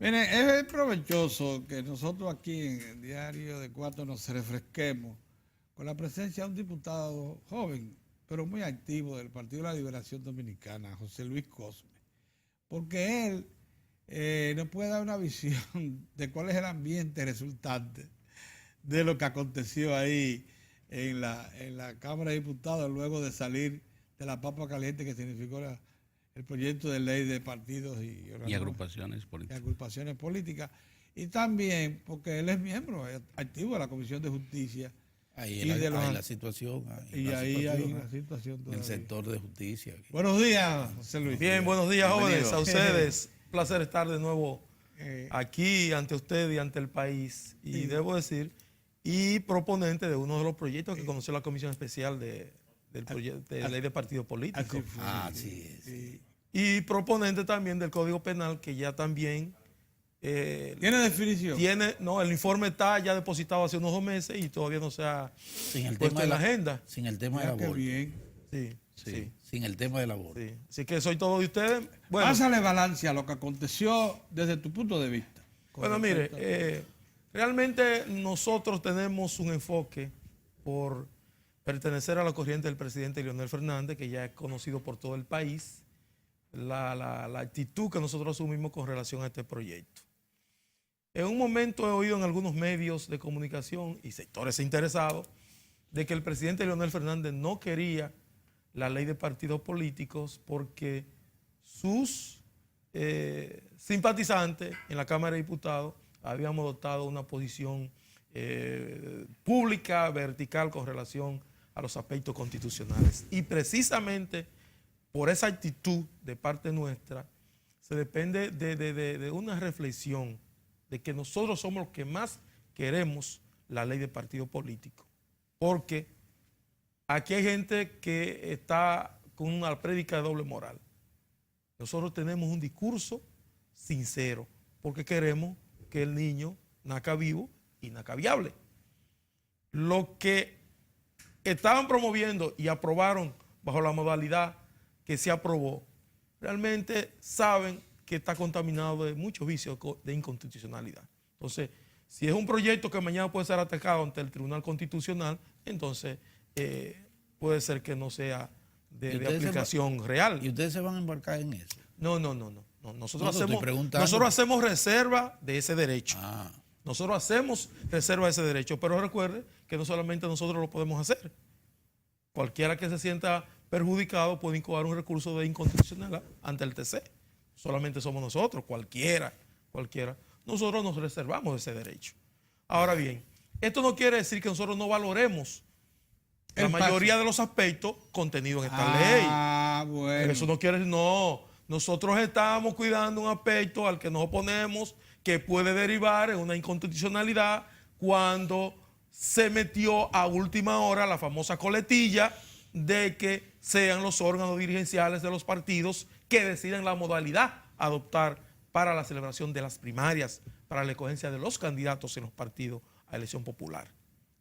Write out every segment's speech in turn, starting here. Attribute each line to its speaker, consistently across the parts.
Speaker 1: Miren, es provechoso que nosotros aquí en el Diario de Cuatro nos refresquemos con la presencia de un diputado joven, pero muy activo del Partido de la Liberación Dominicana, José Luis Cosme, porque él nos puede dar una visión de cuál es el ambiente resultante de lo que aconteció ahí en la Cámara de Diputados luego de salir de la papa caliente que significó el proyecto de ley de partidos
Speaker 2: y agrupaciones políticas.
Speaker 1: agrupaciones políticas. Y también porque él es miembro activo de la Comisión de Justicia.
Speaker 3: Ahí
Speaker 1: y de los,
Speaker 3: hay la situación.
Speaker 1: Hay una situación
Speaker 3: en
Speaker 1: todavía.
Speaker 3: el sector de justicia.
Speaker 1: Buenos días, José Luis.
Speaker 4: Bien, buenos días, jóvenes, a ustedes. Un placer estar de nuevo aquí ante usted y ante el país. Y debo decir, y proponente de uno de los proyectos que conoció la Comisión Especial del proyecto de ley de partido político.
Speaker 3: Así es.
Speaker 1: Sí.
Speaker 4: Y proponente también del Código Penal, que ya también
Speaker 1: ¿Tiene definición?
Speaker 4: No, el informe está ya depositado hace unos 2 meses y todavía no se ha puesto en la agenda.
Speaker 3: Sin el tema del
Speaker 1: Qué
Speaker 3: aborto.
Speaker 1: bien.
Speaker 4: Sí.
Speaker 3: Sin el tema del aborto.
Speaker 4: Sí. Así que soy todo de ustedes. Bueno,
Speaker 1: Pásale balance a lo que aconteció desde tu punto de vista.
Speaker 4: Bueno, mire, realmente nosotros tenemos un enfoque por pertenecer a la corriente del presidente Leonel Fernández, que ya es conocido por todo el país, la actitud que nosotros asumimos con relación a este proyecto. En un momento he oído en algunos medios de comunicación y sectores interesados de que el presidente Leonel Fernández no quería la ley de partidos políticos porque sus simpatizantes en la Cámara de Diputados habíamos adoptado una posición pública, vertical, con relación a los aspectos constitucionales. Y precisamente por esa actitud de parte nuestra, se depende de una reflexión de que nosotros somos los que más queremos la ley de partido político. Porque aquí hay gente que está con una prédica de doble moral. Nosotros tenemos un discurso sincero, porque queremos que el niño nazca vivo y nazca viable. Lo que estaban promoviendo y aprobaron bajo la modalidad que se aprobó, realmente saben que está contaminado de muchos vicios de inconstitucionalidad. Entonces, si es un proyecto que mañana puede ser atacado ante el Tribunal Constitucional, entonces puede ser que no sea de aplicación real.
Speaker 3: ¿Y ustedes se van a embarcar en eso?
Speaker 4: No. Nosotros hacemos reserva de ese derecho. Nosotros hacemos reserva de ese derecho, pero recuerde que no solamente nosotros lo podemos hacer. Cualquiera que se sienta perjudicado puede incoar un recurso de inconstitucionalidad ante el TC. Solamente somos nosotros, cualquiera. Nosotros nos reservamos ese derecho. Ahora bien, esto no quiere decir que nosotros no valoremos la mayoría de los aspectos contenidos en esta ley.
Speaker 1: Bueno.
Speaker 4: Eso no quiere decir, no. Nosotros estamos cuidando un aspecto al que nos oponemos que puede derivar en una inconstitucionalidad cuando se metió a última hora la famosa coletilla de que sean los órganos dirigenciales de los partidos que deciden la modalidad a adoptar para la celebración de las primarias, para la escogencia de los candidatos en los partidos a elección popular.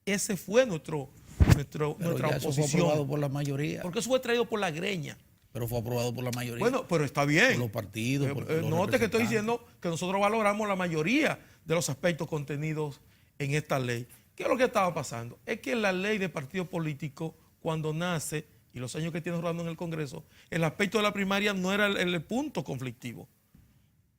Speaker 4: Ese fue nuestra oposición.
Speaker 3: Eso fue aprobado por la mayoría.
Speaker 4: Porque eso fue traído por la greña.
Speaker 3: Pero fue aprobado por la mayoría.
Speaker 4: Bueno, pero está bien.
Speaker 3: Por los partidos.
Speaker 4: Note que estoy diciendo que nosotros valoramos la mayoría de los aspectos contenidos en esta ley. ¿Qué es lo que estaba pasando? Es que la ley de partido político, cuando nace, y los años que tiene rodando en el Congreso, el aspecto de la primaria no era el punto conflictivo.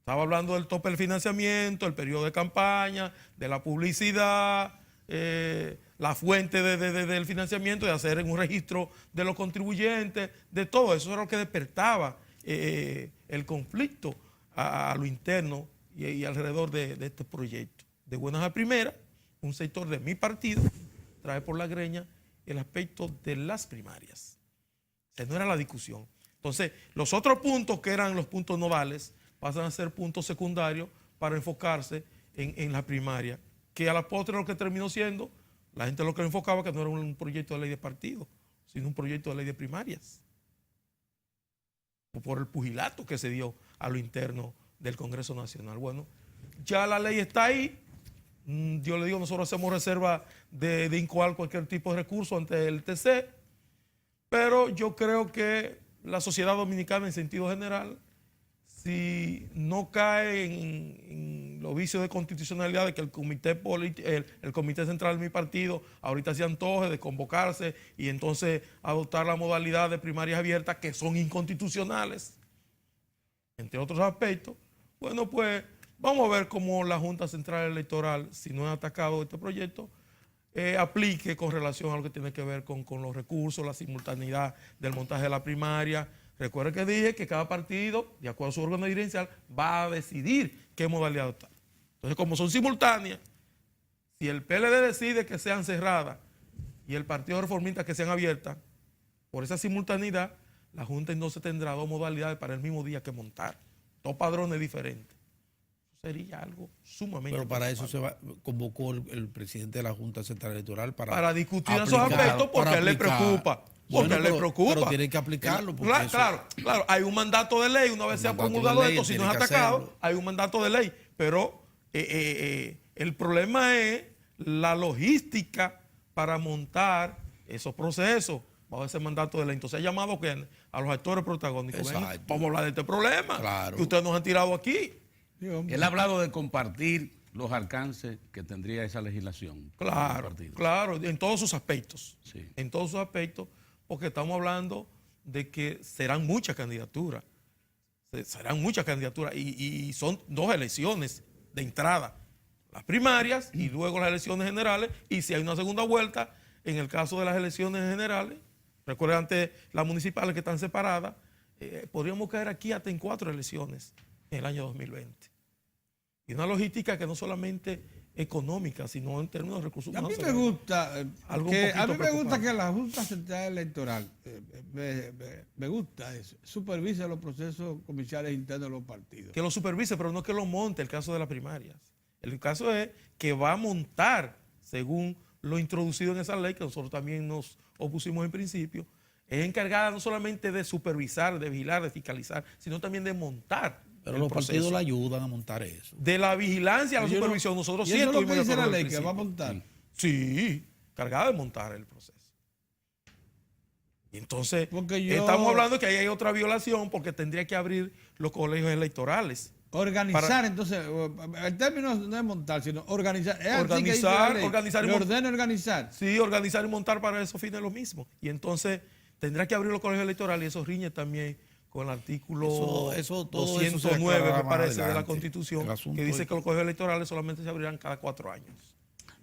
Speaker 4: Estaba hablando del tope del financiamiento, el periodo de campaña, de la publicidad, la fuente del financiamiento, de hacer un registro de los contribuyentes, de todo eso era lo que despertaba el conflicto a lo interno y alrededor de este proyecto. De buenas a primeras, un sector de mi partido trae por la greña el aspecto de las primarias. O sea, no era la discusión. Entonces, los otros puntos que eran los puntos nodales pasan a ser puntos secundarios para enfocarse en la primaria, que a la postre lo que terminó siendo, la gente lo que enfocaba que no era un proyecto de ley de partido, sino un proyecto de ley de primarias. O por el pugilato que se dio a lo interno del Congreso Nacional. Bueno, ya la ley está ahí. Yo le digo, nosotros hacemos reserva de incoar cualquier tipo de recurso ante el TC, pero yo creo que la sociedad dominicana en sentido general si no cae en los vicios de constitucionalidad de que el comité central de mi partido ahorita se antoje de convocarse y entonces adoptar la modalidad de primarias abiertas que son inconstitucionales, entre otros aspectos, bueno, pues vamos a ver cómo la Junta Central Electoral, si no ha atacado este proyecto, aplique con relación a lo que tiene que ver con los recursos, la simultaneidad del montaje de la primaria. Recuerden que dije que cada partido, de acuerdo a su órgano dirigencial, va a decidir qué modalidad adoptar. Entonces, como son simultáneas, si el PLD decide que sean cerradas y el Partido Reformista que sean abiertas, por esa simultaneidad, la Junta entonces tendrá dos modalidades para el mismo día que montar, dos padrones diferentes. Eso sería algo sumamente...
Speaker 3: Pero para eso convocó el presidente de la Junta Central Electoral para
Speaker 4: discutir esos aspectos porque a él le preocupa. Porque le preocupa.
Speaker 3: Pero tiene que aplicarlo.
Speaker 4: Claro, hay un mandato de ley, una vez se ha promulgado esto, si no es atacado, hay un mandato de ley. Pero el problema es la logística para montar esos procesos bajo ese mandato de ley. Entonces ha llamado a los actores protagónicos. Ven, vamos a hablar de este problema que ustedes nos han tirado aquí.
Speaker 2: Él ha hablado de compartir los alcances que tendría esa legislación.
Speaker 4: Claro, en todos sus aspectos.
Speaker 2: Sí.
Speaker 4: En todos sus aspectos. Porque estamos hablando de que serán muchas candidaturas. Serán muchas candidaturas y son dos elecciones de entrada. Las primarias y luego las elecciones generales. Y si hay una segunda vuelta, en el caso de las elecciones generales, recuerden antes las municipales que están separadas, podríamos caer aquí hasta en 4 elecciones en el año 2020. Y una logística que no solamente económica, sino en términos de recursos humanos.
Speaker 1: A mí me gusta que la Junta Central Electoral, me gusta eso, supervise los procesos comerciales internos de los partidos.
Speaker 4: Que lo supervise, pero no que lo monte, el caso de las primarias. El caso es que va a montar, según lo introducido en esa ley, que nosotros también nos opusimos en principio, es encargada no solamente de supervisar, de vigilar, de fiscalizar, sino también de montar.
Speaker 3: Pero los partidos le ayudan a montar eso.
Speaker 4: De la vigilancia a la supervisión, nosotros sí
Speaker 1: estuvimos
Speaker 4: estuvimos
Speaker 1: de acuerdo. ¿Y eso es lo que dice la ley, que va a montar?
Speaker 4: Sí, cargada de montar el proceso. Y entonces, estamos hablando que ahí hay otra violación porque tendría que abrir los colegios electorales.
Speaker 1: Organizar, entonces, el término no es montar, sino organizar.
Speaker 4: Organizar
Speaker 1: y organizar.
Speaker 4: Sí, organizar y montar para esos fines es lo mismo. Y entonces tendrá que abrir los colegios electorales y eso riñe también con el artículo 209, me parece, de la Constitución, que dice que los colegios electorales solamente se abrirán cada 4 años.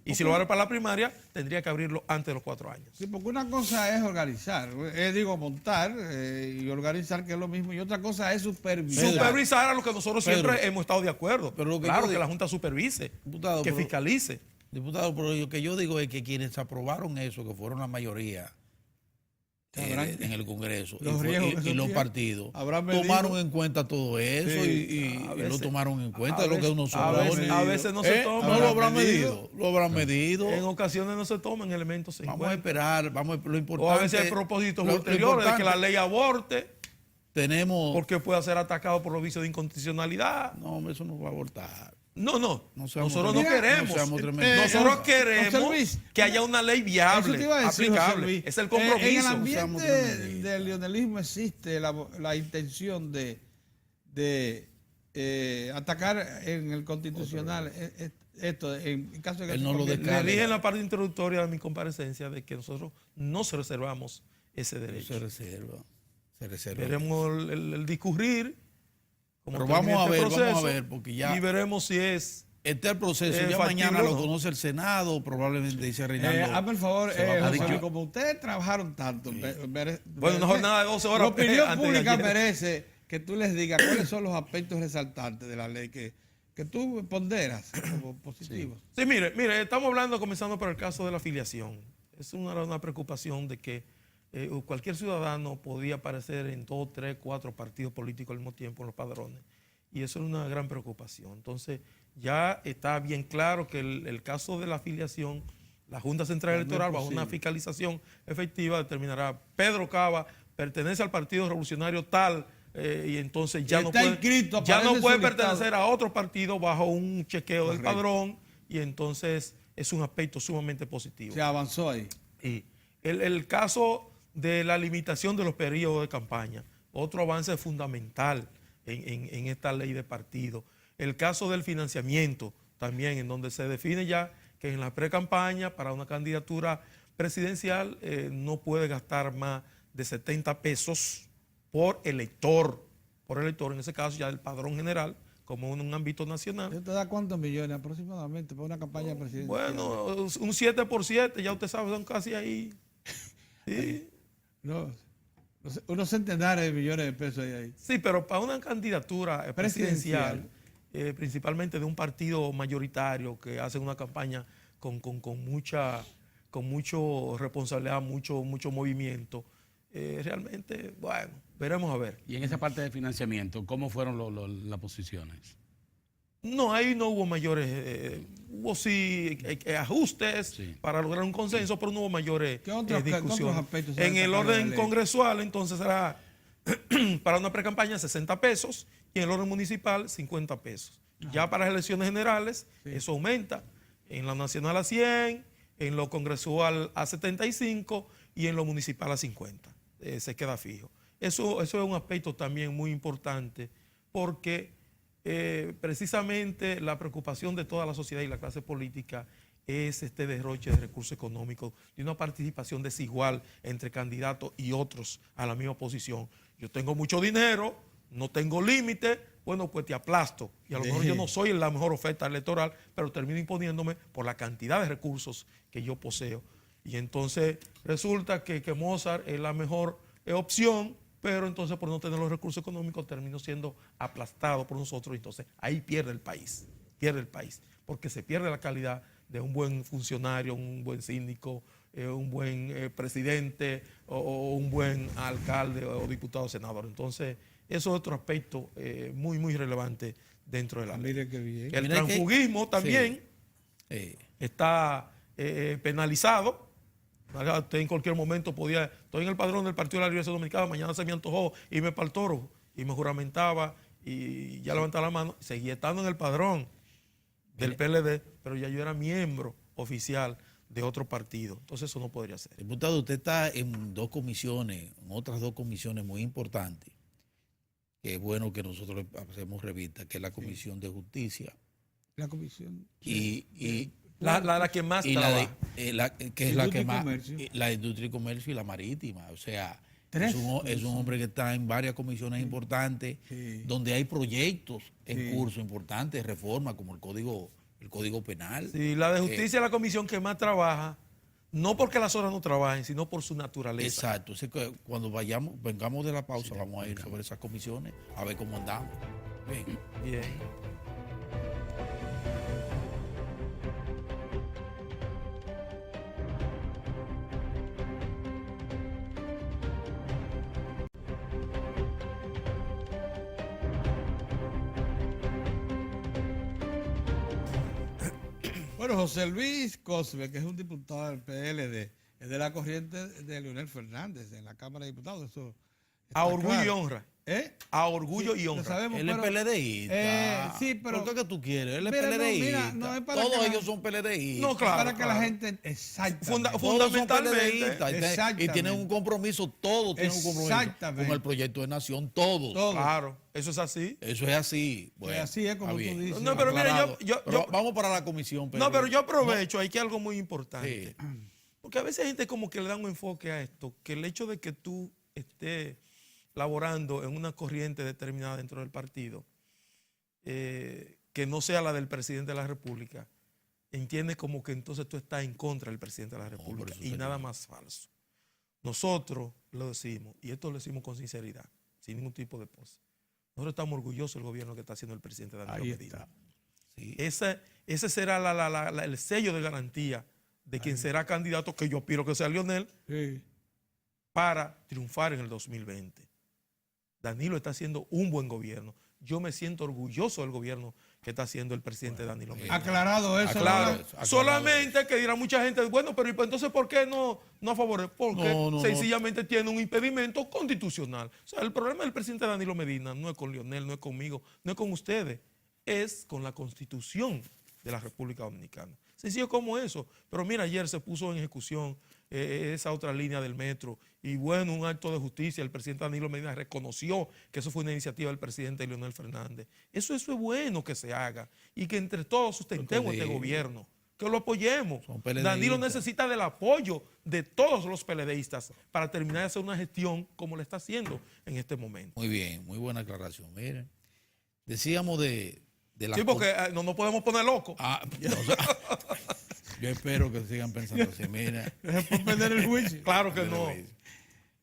Speaker 4: Y si lo abre para la primaria, tendría que abrirlo antes de los 4 años.
Speaker 1: Sí, porque una cosa es organizar, montar y organizar, que es lo mismo, y otra cosa es supervisar.
Speaker 4: Supervisar a lo que nosotros siempre hemos estado de acuerdo.
Speaker 3: Pero
Speaker 4: que la Junta supervise, que fiscalice.
Speaker 3: Diputado, pero lo que yo digo es que quienes aprobaron eso, que fueron la mayoría en el Congreso y los partidos, tomaron en cuenta todo eso y lo tomaron en cuenta de lo que uno supone.
Speaker 4: A veces no se toma.
Speaker 3: No lo habrán medido.
Speaker 4: En ocasiones no se toman elementos.
Speaker 3: Vamos a esperar, lo importante.
Speaker 4: O a veces hay propósitos ulteriores de que la ley aborte. Porque pueda ser atacado por los vicios de inconstitucionalidad.
Speaker 3: No, eso no va a abortar.
Speaker 4: No. Nosotros no queremos. Nosotros queremos que haya una ley viable, aplicable. Es el compromiso.
Speaker 1: En el ambiente del leonelismo existe la intención de atacar en el constitucional esto, en caso de que...
Speaker 4: Él no lo declare. Le dije en la parte introductoria de mi comparecencia de que nosotros no se reservamos ese derecho.
Speaker 3: Se reserva.
Speaker 4: Veremos el discurrir.
Speaker 3: Pero vamos a ver, porque ya...
Speaker 4: Y veremos si es...
Speaker 3: Este es el proceso. Ya mañana lo conoce el Senado, probablemente dice Reinaldo.
Speaker 1: Hazme el favor, como ustedes trabajaron tanto...
Speaker 4: Bueno, una jornada de 12 horas.
Speaker 1: La opinión pública merece que tú les digas cuáles son los aspectos resaltantes de la ley que tú ponderas como positivos.
Speaker 4: Sí, mire, estamos hablando, comenzando por el caso de la afiliación. Es una preocupación de que cualquier ciudadano podía aparecer en 2, 3, 4 partidos políticos al mismo tiempo en los padrones. Y eso es una gran preocupación. Entonces, ya está bien claro que el caso de la afiliación, la Junta Central Electoral, bajo una fiscalización efectiva, determinará Pedro Cava pertenece al Partido Revolucionario tal, y entonces ya no puede pertenecer a otro partido bajo un chequeo del padrón, y entonces es un aspecto sumamente positivo.
Speaker 1: Se avanzó ahí.
Speaker 4: Y el caso de la limitación de los periodos de campaña, otro avance fundamental en esta ley de partido. El caso del financiamiento también, en donde se define ya que en la pre-campaña para una candidatura presidencial no puede gastar más de 70 pesos por elector, en ese caso ya del padrón general, como en un ámbito nacional.
Speaker 1: ¿Usted da cuántos millones aproximadamente para una campaña presidencial?
Speaker 4: Bueno, un 7 por 7, ya usted sabe, son casi ahí. Sí.
Speaker 1: No, unos centenares de millones de pesos hay ahí.
Speaker 4: Sí, pero para una candidatura presidencial, principalmente de un partido mayoritario que hace una campaña con mucho responsabilidad, mucho movimiento, realmente, bueno, veremos a ver.
Speaker 2: Y en esa parte de financiamiento, ¿cómo fueron las posiciones?
Speaker 4: No, ahí no hubo mayores, hubo sí ajustes para lograr un consenso, pero no hubo mayores discusiones. En el orden congresual, entonces será para una precampaña 60 pesos y en el orden municipal 50 pesos. Ya para las elecciones generales, eso aumenta. En la nacional a 100, en lo congresual a 75 y en lo municipal a 50. Se queda fijo. Eso es un aspecto también muy importante porque precisamente la preocupación de toda la sociedad y la clase política es este derroche de recursos económicos y una participación desigual entre candidatos y otros a la misma posición. Yo tengo mucho dinero, no tengo límite, bueno, pues te aplasto. Y a lo mejor yo no soy la mejor oferta electoral, pero termino imponiéndome por la cantidad de recursos que yo poseo. Y entonces resulta que Mozart es la mejor opción, pero entonces por no tener los recursos económicos termino siendo aplastado por nosotros. Entonces ahí pierde el país, porque se pierde la calidad de un buen funcionario, un buen síndico, un buen presidente o un buen alcalde o diputado o senador. Entonces eso es otro aspecto muy relevante dentro de la ley. El transfugismo también está penalizado. Usted en cualquier momento estoy en el padrón del Partido de la Liberación Dominicana, mañana se me antojó irme para el Toro y me juramentaba y ya levantaba la mano, seguía estando en el padrón del PLD, pero ya yo era miembro oficial de otro partido, entonces eso no podría ser.
Speaker 3: Diputado, usted está en otras dos comisiones muy importantes, que es bueno que nosotros hacemos revista, que es la Comisión de Justicia.
Speaker 1: La comisión.
Speaker 4: La que más trabaja.
Speaker 3: Que es la que más, la industria y comercio y la marítima. O sea, es un hombre que está en varias comisiones importantes, donde hay proyectos en curso importantes, reformas como el Código Penal.
Speaker 4: Sí, la de justicia es la comisión que más trabaja, no porque las horas no trabajen, sino por su naturaleza.
Speaker 3: Exacto. Así que cuando vengamos de la pausa, vamos a ir sobre esas comisiones, a ver cómo andamos.
Speaker 4: Bien.
Speaker 1: Bueno, José Luis Cosme, que es un diputado del PLD, es de la corriente de Leonel Fernández en la Cámara de Diputados. Eso
Speaker 4: a orgullo y honra. A orgullo y honra.
Speaker 3: Sabemos, él es PLDista.
Speaker 1: Sí, pero...
Speaker 3: ¿Por qué tú quieres? Él es PLDista. Todos ellos son PLDistas.
Speaker 1: No, claro. Para que la gente...
Speaker 4: Fundamentalmente.
Speaker 3: Y tienen un compromiso, todos tienen un compromiso con el proyecto de nación, todos.
Speaker 4: Claro, eso es así.
Speaker 3: Eso es así.
Speaker 1: Bueno, así es como tú dices.
Speaker 4: No, pero mira,
Speaker 3: vamos para la comisión.
Speaker 4: No, pero yo aprovecho, hay que algo muy importante. Porque a veces hay gente como que le da un enfoque a esto, que el hecho de que tú estés laborando en una corriente determinada dentro del partido, que no sea la del presidente de la República, entiende como que entonces tú estás en contra del presidente de la República. Y nada más falso. Nosotros lo decimos, y esto lo decimos con sinceridad, sin ningún tipo de pose. Nosotros estamos orgullosos del gobierno que está haciendo el presidente Danilo Medina. Sí. Ese será el sello de garantía de quien será candidato, que yo aspiro que sea Leonel, para triunfar en el 2020. Danilo está haciendo un buen gobierno. Yo me siento orgulloso del gobierno que está haciendo el presidente Danilo Medina.
Speaker 1: Aclarado eso.
Speaker 4: Solamente que dirá mucha gente, bueno, pero entonces ¿por qué no favorece? Porque sencillamente tiene un impedimento constitucional. O sea, el problema del presidente Danilo Medina no es con Leonel, no es conmigo, no es con ustedes, es con la Constitución de la República Dominicana. Sencillo como eso. Pero mira, ayer se puso en ejecución esa otra línea del metro y bueno, un acto de justicia. El presidente Danilo Medina reconoció que eso fue una iniciativa del presidente Leonel Fernández. Eso es bueno que se haga y que entre todos sustentemos este gobierno, que lo apoyemos. Danilo necesita del apoyo de todos los PLDistas para terminar de hacer una gestión como le está haciendo en este momento.
Speaker 3: Muy bien, muy buena aclaración. Miren, decíamos de la...
Speaker 4: Sí, porque no podemos poner locos.
Speaker 3: Yo espero que sigan pensando así. Mira,
Speaker 1: es por perder el juicio.
Speaker 4: Claro que no.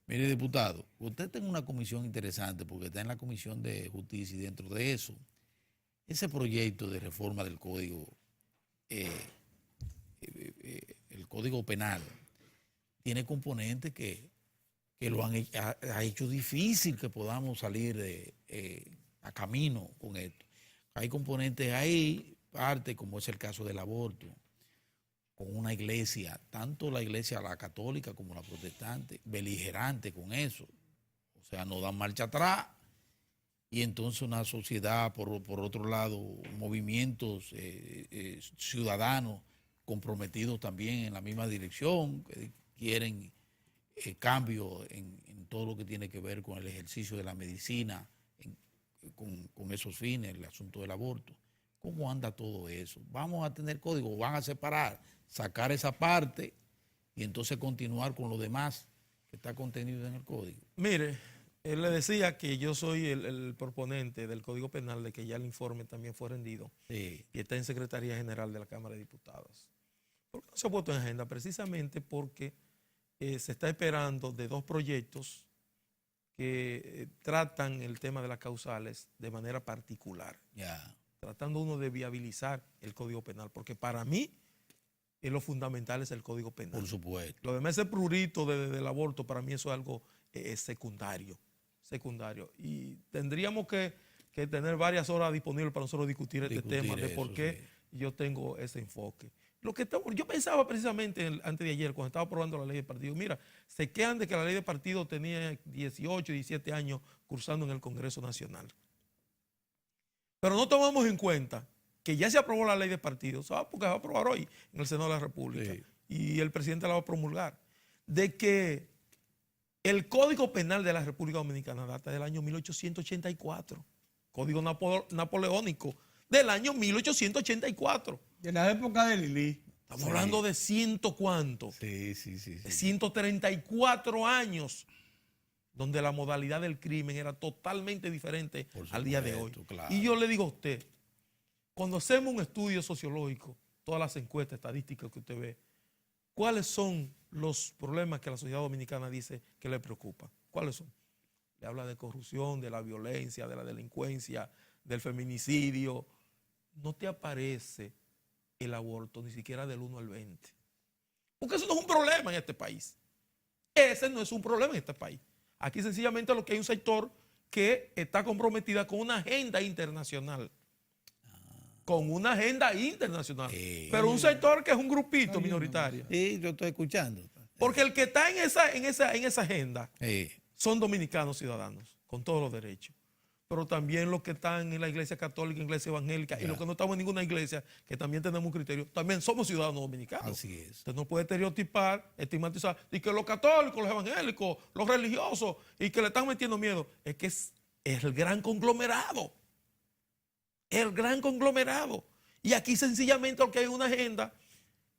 Speaker 3: Mire, diputado, usted tiene una comisión interesante porque está en la Comisión de Justicia y dentro de eso, ese proyecto de reforma del Código, el Código Penal, tiene componentes que lo ha hecho difícil que podamos salir a camino con esto. Hay componentes ahí, parte como es el caso del aborto, con una iglesia, tanto la iglesia la católica como la protestante, beligerante con eso. O sea, no dan marcha atrás. Y entonces una sociedad, por otro lado, movimientos ciudadanos comprometidos también en la misma dirección, que quieren cambio en todo lo que tiene que ver con el ejercicio de la medicina, con esos fines, el asunto del aborto. ¿Cómo anda todo eso? ¿Vamos a tener código? ¿Van a separar? Sacar esa parte y entonces continuar con lo demás que está contenido en el código.
Speaker 4: Mire, él le decía que yo soy el proponente del Código Penal, de que ya el informe también fue rendido y está en Secretaría General de la Cámara de Diputados. ¿Por qué no se ha puesto en agenda? Precisamente porque se está esperando de dos proyectos que tratan el tema de las causales de manera particular. Tratando uno de viabilizar el Código Penal, porque para mí lo fundamental es el Código Penal.
Speaker 3: Por supuesto.
Speaker 4: Lo demás, ese prurito del aborto, para mí eso es algo secundario. Y tendríamos que tener varias horas disponibles para nosotros discutir este tema de por qué yo tengo ese enfoque. Yo pensaba precisamente antes de ayer, cuando estaba aprobando la ley de partido, mira, se quejan de que la ley de partido tenía 18, 17 años cursando en el Congreso Nacional. Pero no tomamos en cuenta que ya se aprobó la ley de partidos, ¿sabes? Porque se va a aprobar hoy en el Senado de la República y el presidente la va a promulgar, de que el Código Penal de la República Dominicana data del año 1884, Código Napoleónico del año 1884.
Speaker 1: De la época de Lili.
Speaker 4: Estamos hablando de ciento cuánto.
Speaker 3: Sí.
Speaker 4: De 134 años, donde la modalidad del crimen era totalmente diferente al día de hoy. Claro. Y yo le digo a usted, cuando hacemos un estudio sociológico, todas las encuestas estadísticas que usted ve, ¿cuáles son los problemas que la sociedad dominicana dice que le preocupan? ¿Cuáles son? Le habla de corrupción, de la violencia, de la delincuencia, del feminicidio. No te aparece el aborto ni siquiera del 1 al 20. Porque eso no es un problema en este país. Ese no es un problema en este país. Aquí sencillamente lo que hay un sector que está comprometida con una agenda internacional. Con una agenda internacional. Pero un sector que es un grupito minoritario.
Speaker 3: Sí, yo estoy escuchando.
Speaker 4: Porque el que está en esa agenda son dominicanos ciudadanos, con todos los derechos. Pero también los que están en la iglesia católica, iglesia evangélica, y los que no estamos en ninguna iglesia, que también tenemos un criterio, también somos ciudadanos dominicanos.
Speaker 3: Así es.
Speaker 4: Usted no puede estereotipar, estigmatizar, y que los católicos, los evangélicos, los religiosos, y que le están metiendo miedo. Es que es el gran conglomerado. El gran conglomerado. Y aquí sencillamente lo que hay una agenda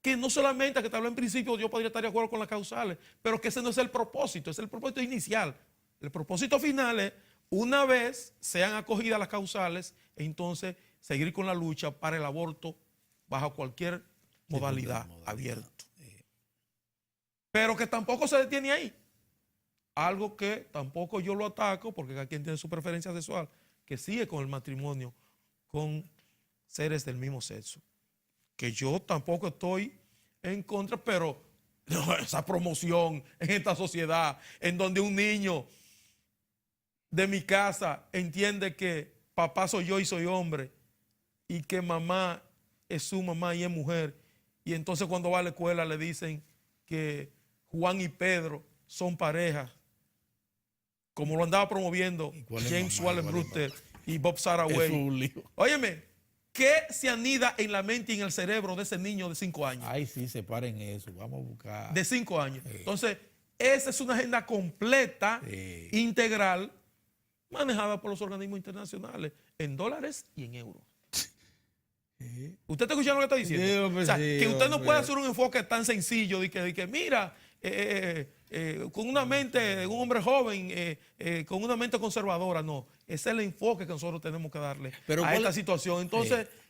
Speaker 4: que no solamente, que te habló en principio, yo podría estar de acuerdo con las causales, pero que ese no es el propósito, es el propósito inicial. El propósito final es, una vez sean acogidas las causales, entonces seguir con la lucha para el aborto bajo cualquier modalidad abierta. Pero que tampoco se detiene ahí. Algo que tampoco yo lo ataco, porque cada quien tiene su preferencia sexual, que sigue con el matrimonio con seres del mismo sexo. Que yo tampoco estoy en contra, pero no, esa promoción en esta sociedad, en donde un niño de mi casa entiende que papá soy yo y soy hombre, y que mamá es su mamá y es mujer, y entonces cuando va a la escuela le dicen que Juan y Pedro son pareja, como lo andaba promoviendo James Wallenbrüter y Bob Saraway. Óyeme, ¿qué se anida en la mente y en el cerebro de ese niño de 5 años?
Speaker 3: Ay, sí, separen eso. Vamos a buscar.
Speaker 4: De 5 años. Entonces, esa es una agenda completa, integral, manejada por los organismos internacionales en dólares y en euros. ¿Usted está escuchando lo que está diciendo?
Speaker 1: Sí, hombre,
Speaker 4: o sea,
Speaker 1: sí,
Speaker 4: que usted no
Speaker 1: hombre.
Speaker 4: puede hacer un enfoque tan sencillo de que mira, con una mente, un hombre joven, con una mente conservadora. No, ese es el enfoque que nosotros tenemos que darle a esta situación.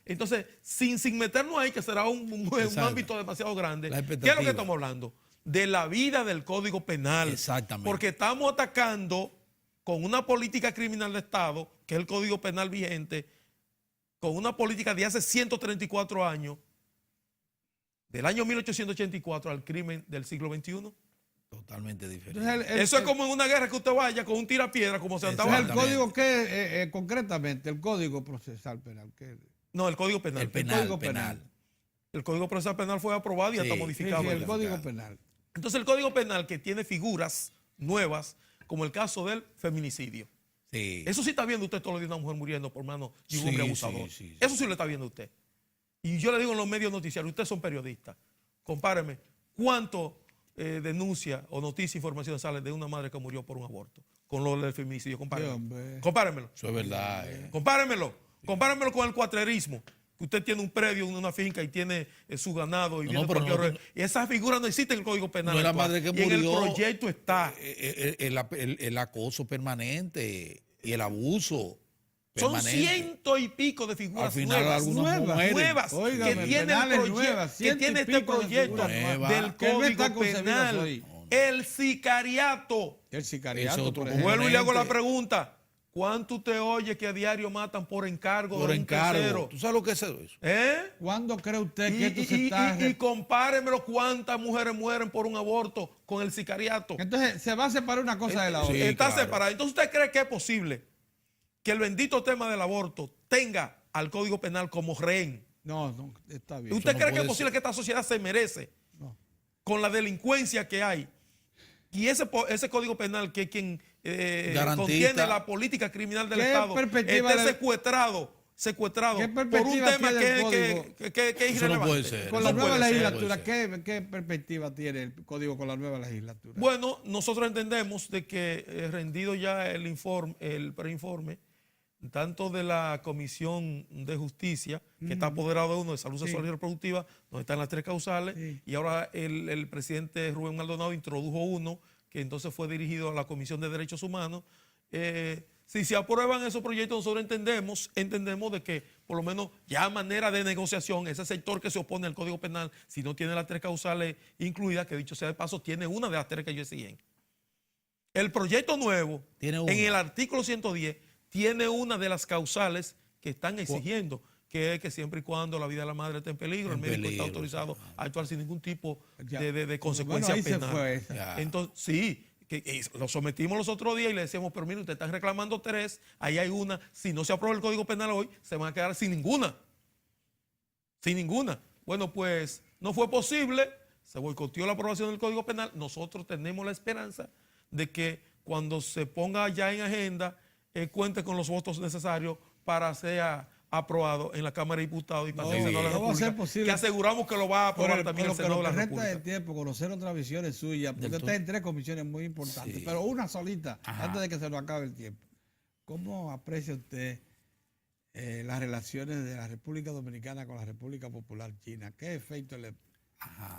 Speaker 4: Entonces, sin meternos ahí, que será un ámbito demasiado grande, ¿qué es lo que estamos hablando? De la vida del Código Penal.
Speaker 3: Exactamente.
Speaker 4: Porque estamos atacando con una política criminal de Estado, que es el Código Penal vigente, con una política de hace 134 años, del año 1884 al crimen del siglo XXI.
Speaker 3: Totalmente diferente.
Speaker 1: Entonces,
Speaker 4: Eso es como en una guerra que usted vaya con un tirapiedra, como se andaba.
Speaker 1: Entonces, el código que, concretamente, el código procesal penal.
Speaker 4: No, el Código Penal.
Speaker 3: El penal,
Speaker 1: Código
Speaker 3: penal.
Speaker 4: El Código Procesal Penal fue aprobado y ya está modificado.
Speaker 1: Sí, el
Speaker 4: ya.
Speaker 1: código penal.
Speaker 4: Entonces, el Código Penal que tiene figuras nuevas, como el caso del feminicidio.
Speaker 3: Sí.
Speaker 4: Eso sí está viendo usted todos los días una mujer muriendo por mano de un
Speaker 3: Sí,
Speaker 4: hombre abusador.
Speaker 3: sí.
Speaker 4: Eso sí lo está viendo usted. Y yo le digo en los medios noticiarios, ustedes son periodistas, compáreme, ¿cuánto denuncia o noticia, información sale de una madre que murió por un aborto? Con lo del feminicidio, compáremelo. Compáremelo.
Speaker 3: Eso es verdad.
Speaker 4: Compáremelo. Compáremelo con el cuatrerismo. Usted tiene un predio, una finca y tiene su ganado y viene y esa figura no existe en el Código Penal.
Speaker 3: No es la madre que
Speaker 4: y en el
Speaker 3: murió.
Speaker 4: proyecto está.
Speaker 3: El acoso permanente y el abuso
Speaker 4: Son
Speaker 3: permanente.
Speaker 4: 100 y pico de figuras
Speaker 3: Al final,
Speaker 4: nuevas
Speaker 1: Óigame,
Speaker 4: que tiene
Speaker 1: penales nuevas,
Speaker 4: que
Speaker 1: 100 y
Speaker 4: tiene este
Speaker 1: pico de
Speaker 4: proyecto
Speaker 3: figuras
Speaker 4: del
Speaker 3: nuevas.
Speaker 1: ¿Qué me
Speaker 4: Código
Speaker 1: está concebiendo
Speaker 4: Penal.
Speaker 1: hoy?
Speaker 4: El sicariato.
Speaker 1: El
Speaker 3: Ese
Speaker 1: sicariato,
Speaker 3: otro
Speaker 1: por ejemplo.
Speaker 4: Vuelvo y le hago la pregunta. ¿Cuánto usted oye que a diario matan por encargo
Speaker 3: Por
Speaker 4: de un
Speaker 3: encargo.
Speaker 4: tercero?
Speaker 3: ¿Tú sabes lo que es eso?
Speaker 1: ¿Cuándo cree usted que esto se está...?
Speaker 4: Y compáremelo cuántas mujeres mueren por un aborto con el sicariato.
Speaker 1: Entonces, se va a separar una cosa de la otra.
Speaker 3: Sí,
Speaker 4: Está
Speaker 3: claro.
Speaker 4: separado. Entonces, ¿usted cree que es posible que el bendito tema del aborto tenga al Código Penal como rehén?
Speaker 1: No, está bien.
Speaker 4: ¿Usted
Speaker 3: no
Speaker 4: cree que
Speaker 3: puede
Speaker 4: es posible que esta sociedad se merece
Speaker 1: No.
Speaker 4: con la delincuencia que hay? Y ese Código Penal que es quien
Speaker 3: Garantiza.
Speaker 4: contiene la política criminal del
Speaker 1: ¿Qué
Speaker 4: Estado
Speaker 1: perspectiva
Speaker 4: esté
Speaker 1: de-
Speaker 4: secuestrado
Speaker 1: ¿Qué
Speaker 4: por un
Speaker 1: perspectiva
Speaker 4: tema
Speaker 1: tiene el código?
Speaker 4: que es
Speaker 3: Eso no
Speaker 4: irrelevante.
Speaker 3: puede ser.
Speaker 1: Con
Speaker 3: No
Speaker 1: la nueva
Speaker 3: puede ser,
Speaker 1: legislatura,
Speaker 3: puede ser.
Speaker 1: ¿qué perspectiva tiene el código con la nueva legislatura?
Speaker 4: Bueno, nosotros entendemos de que rendido ya el informe, el preinforme, tanto de la Comisión de Justicia, que está apoderado de uno de salud sexual y reproductiva, donde están las 3 causales, y ahora el presidente Rubén Maldonado introdujo uno, que entonces fue dirigido a la Comisión de Derechos Humanos. Si se aprueban esos proyectos, nosotros entendemos de que por lo menos ya a manera de negociación, ese sector que se opone al Código Penal, si no tiene las 3 causales incluidas, que dicho sea de paso, tiene una de las 3 que ellos exigen. El proyecto nuevo,
Speaker 3: Tiene una.
Speaker 4: en el artículo 110, tiene una de las causales que están exigiendo, que es que siempre y cuando la vida de la madre esté en peligro, el médico está autorizado a actuar sin ningún tipo de consecuencia
Speaker 1: Bueno, ahí se
Speaker 4: penal.
Speaker 1: fue esa.
Speaker 3: Ya.
Speaker 4: Entonces, sí, lo sometimos los otros días y le decíamos, pero mire, ustedes están reclamando 3, ahí hay una, si no se aprueba el Código Penal hoy, se van a quedar sin ninguna. Sin ninguna. Bueno, pues no fue posible, se boicoteó la aprobación del Código Penal. Nosotros tenemos la esperanza de que cuando se ponga ya en agenda, cuente con los votos necesarios para ser aprobado en la Cámara de Diputados y para el Senado de la
Speaker 1: no va a ser
Speaker 4: República,
Speaker 1: posible.
Speaker 4: que aseguramos que lo va a aprobar también el
Speaker 1: por
Speaker 4: Senado
Speaker 1: lo
Speaker 4: de
Speaker 1: que
Speaker 4: la
Speaker 1: resta
Speaker 4: República.
Speaker 1: del tiempo, conocer otras visiones suyas, porque está en 3 comisiones muy importantes, pero una solita, antes de que se nos acabe el tiempo. ¿Cómo aprecia usted las relaciones de la República Dominicana con la República Popular China? ¿Qué efecto le...?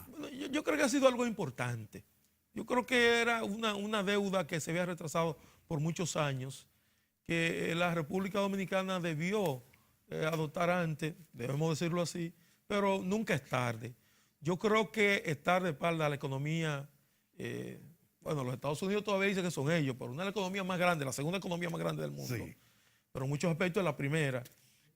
Speaker 4: Bueno, yo creo que ha sido algo importante. Yo creo que era una deuda que se había retrasado por muchos años, que la República Dominicana debió adoptar antes, debemos decirlo así, pero nunca es tarde. Yo creo que estar de espalda a la economía, bueno, los Estados Unidos todavía dicen que son ellos, pero una de las economías más grandes, la segunda economía más grande del mundo, pero en muchos aspectos es la primera.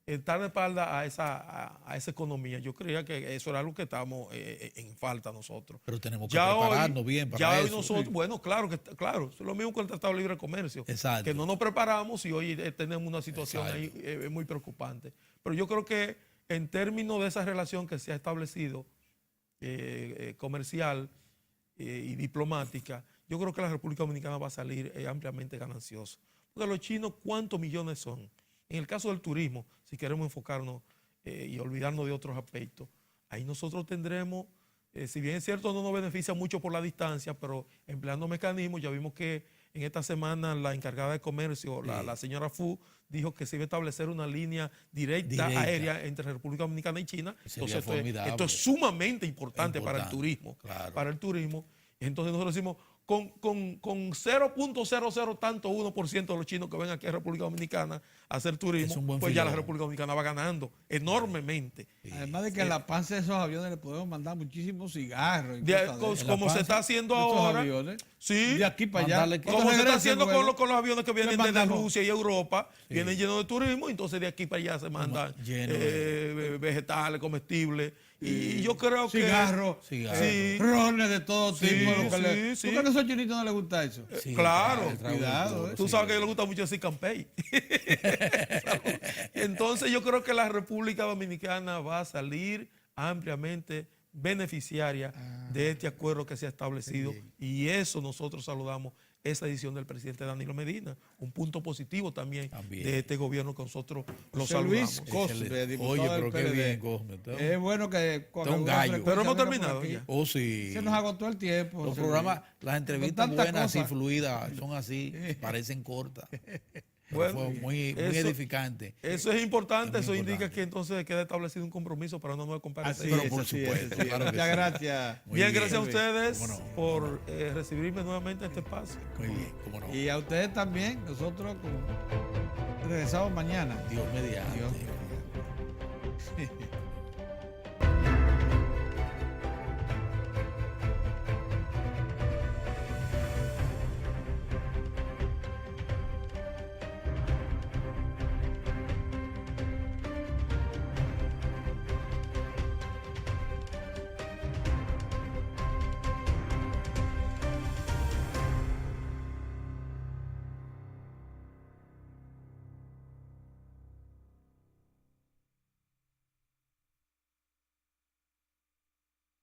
Speaker 4: Estar de espalda a esa economía, yo creía que eso era algo que estábamos en falta nosotros.
Speaker 3: Pero tenemos que prepararnos bien para eso.
Speaker 4: Hoy nosotros, bueno, claro, claro, es lo mismo con el Tratado de Libre Comercio.
Speaker 3: Exacto.
Speaker 4: Que no nos preparamos y hoy tenemos una situación ahí muy preocupante. Pero yo creo que en términos de esa relación que se ha establecido, comercial y diplomática, yo creo que la República Dominicana va a salir ampliamente gananciosa. Porque los chinos, ¿cuántos millones son? En el caso del turismo, si queremos enfocarnos y olvidarnos de otros aspectos. Ahí nosotros tendremos, si bien es cierto no nos beneficia mucho por la distancia, pero empleando mecanismos, ya vimos que en esta semana la encargada de comercio, la señora Fu, dijo que se iba a establecer una línea directa aérea entre República Dominicana y China. Entonces esto es sumamente importante para el turismo.
Speaker 3: Claro.
Speaker 4: Para el turismo. Entonces nosotros decimos, con 0.00 tanto 1% de los chinos que ven aquí a República Dominicana a hacer turismo, pues ya la República Dominicana va ganando enormemente.
Speaker 1: Sí. Además de que a la panza de esos aviones le podemos mandar muchísimos cigarros.
Speaker 4: Como se está haciendo ahora.
Speaker 1: Aviones,
Speaker 4: sí,
Speaker 1: de aquí para allá.
Speaker 4: Como se está haciendo con los aviones que vienen desde Rusia y Europa, vienen llenos de turismo, entonces de aquí para allá se mandan vegetales, comestibles. Y yo creo
Speaker 1: cigarros, rones de todo tipo. ¿Por qué a esos chinitos no les gusta eso?
Speaker 4: Claro,
Speaker 1: cuidado.
Speaker 4: Tú sabes que a ellos les gusta mucho decir campey. Entonces yo creo que la República Dominicana va a salir ampliamente beneficiaria de este acuerdo que se ha establecido, y eso nosotros saludamos esa decisión del presidente Danilo Medina, un punto positivo también de este gobierno que nosotros lo saludamos.
Speaker 1: Luis Cosme, diputado
Speaker 3: Oye, pero
Speaker 1: del
Speaker 3: qué
Speaker 1: PLD.
Speaker 3: bien, Cosme.
Speaker 1: Es bueno que
Speaker 3: un gallo.
Speaker 4: Pero hemos terminado ya.
Speaker 3: Oh, sí.
Speaker 1: Se nos agotó el tiempo.
Speaker 3: Los programas, las entrevistas buenas y fluidas son así, parecen cortas. Bueno, fue muy edificante.
Speaker 4: Eso es importante, eso indica que entonces queda establecido un compromiso para una nueva comparecencia.
Speaker 3: Pero por supuesto. Claro.
Speaker 1: Muchas gracias.
Speaker 4: Bien, gracias a ustedes por recibirme nuevamente en este espacio.
Speaker 3: Muy bien, cómo no.
Speaker 1: Y a ustedes también, nosotros regresamos mañana.
Speaker 3: Dios mediante.
Speaker 1: Dios mediante.